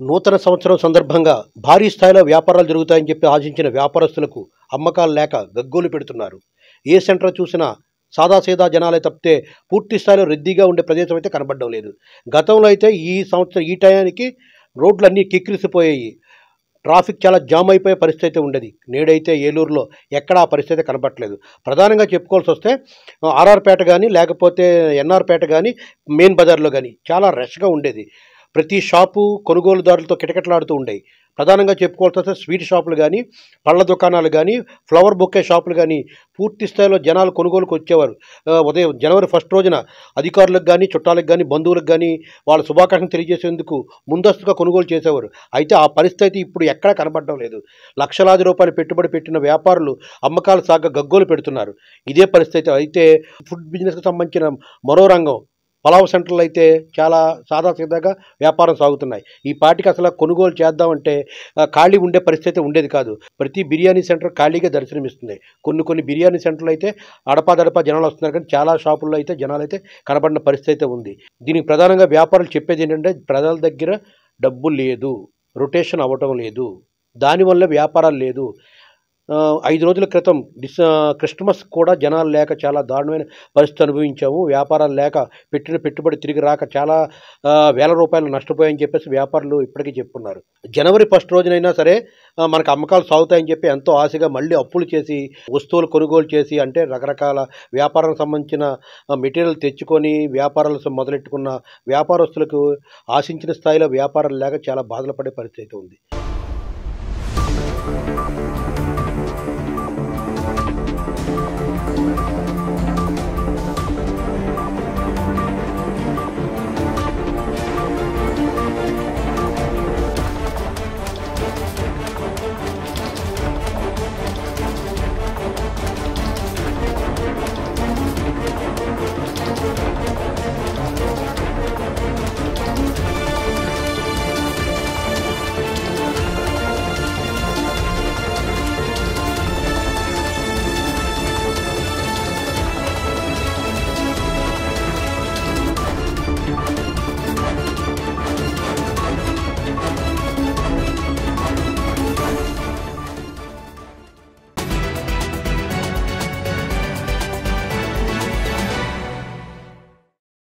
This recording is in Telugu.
నూతన సంవత్సరం సందర్భంగా భారీ స్థాయిలో వ్యాపారాలు జరుగుతాయని చెప్పి ఆశించిన వ్యాపారస్తులకు అమ్మకాలు లేక గగ్గోలు పెడుతున్నారు. ఏ సెంటర్ చూసినా సాదాసీదా జనాలే తప్పితే పూర్తి స్థాయిలో రద్దీగా ఉండే ప్రదేశం అయితే కనబడడం లేదు. గతంలో అయితే ఈ సంవత్సరం ఈ టయానికి రోడ్లన్నీ కిక్కిరిసిపోయాయి. ట్రాఫిక్ చాలా జామ్ అయిపోయే పరిస్థితి అయితే ఉండేది. నేడైతే ఏలూరులో ఎక్కడా ఆ పరిస్థితి కనపట్లేదు. ప్రధానంగా చెప్పుకోవాల్సి వస్తే ఆర్ఆర్పేట కానీ లేకపోతే ఎన్ఆర్పేట కానీ మెయిన్ బజార్లో కానీ చాలా రష్గా ఉండేది. ప్రతి షాపు కొనుగోలుదారులతో కిటకిటలాడుతూ ఉండేవి. ప్రధానంగా చెప్పుకోవాల్సి వస్తే స్వీట్ షాపులు కానీ, పళ్ళ దుకాణాలు కానీ, ఫ్లవర్ బొకే షాపులు కానీ పూర్తి స్థాయిలో జనాలు కొనుగోలుకు వచ్చేవారు. ఉదయం జనవరి 1 రోజున అధికారులకు కానీ, చుట్టాలకు కానీ, బంధువులకు కానీ వాళ్ళ శుభాకాంక్షలు తెలియజేసేందుకు ముందస్తుగా కొనుగోలు చేసేవారు. అయితే ఆ పరిస్థితి ఇప్పుడు ఎక్కడా కనబడడం లేదు. లక్షలాది రూపాయలు పెట్టుబడి పెట్టిన వ్యాపారులు అమ్మకాలు సాగ గగ్గోలు పెడుతున్నారు. ఇదే పరిస్థితి. అయితే ఫుడ్ బిజినెస్కి సంబంధించిన మరో రంగం పలావ్ సెంటర్లు అయితే చాలా సాదాసీదాగా వ్యాపారం సాగుతున్నాయి. ఈ పాటికి అసలు కొనుగోలు చేద్దామంటే ఖాళీ ఉండే పరిస్థితి ఉండేది కాదు. ప్రతి బిర్యానీ సెంటర్ ఖాళీగా దర్శనమిస్తుంది. కొన్ని బిర్యానీ సెంటర్లు అయితే అడపాదడపా జనాలు వస్తున్నారు, కానీ చాలా షాపుల్లో అయితే జనాలు అయితే కనబడిన పరిస్థితి అయితే ఉంది. దీనికి ప్రధానంగా వ్యాపారులు చెప్పేది ఏంటంటే ప్రజల దగ్గర డబ్బు లేదు, రొటేషన్ అవ్వటం లేదు, దానివల్ల వ్యాపారాలు లేదు. 5 రోజుల క్రితం క్రిస్మస్ కూడా జనాలు లేక చాలా దారుణమైన పరిస్థితి అనుభవించాము. వ్యాపారాలు లేక పెట్టిన పెట్టుబడి తిరిగి రాక చాలా వేల రూపాయలు నష్టపోయాయని చెప్పేసి వ్యాపారులు ఇప్పటికీ చెప్పుకున్నారు. జనవరి 1 రోజునైనా సరే మనకు అమ్మకాలు సాగుతాయని చెప్పి ఎంతో ఆశగా మళ్ళీ అప్పులు చేసి వస్తువులు కొనుగోలు చేసి, అంటే రకరకాల వ్యాపారానికి సంబంధించిన మెటీరియల్ తెచ్చుకొని వ్యాపారాలు మొదలెట్టుకున్న వ్యాపారస్తులకు ఆశించిన స్థాయిలో వ్యాపారాలు లేక చాలా బాధలు పడే పరిస్థితి ఉంది.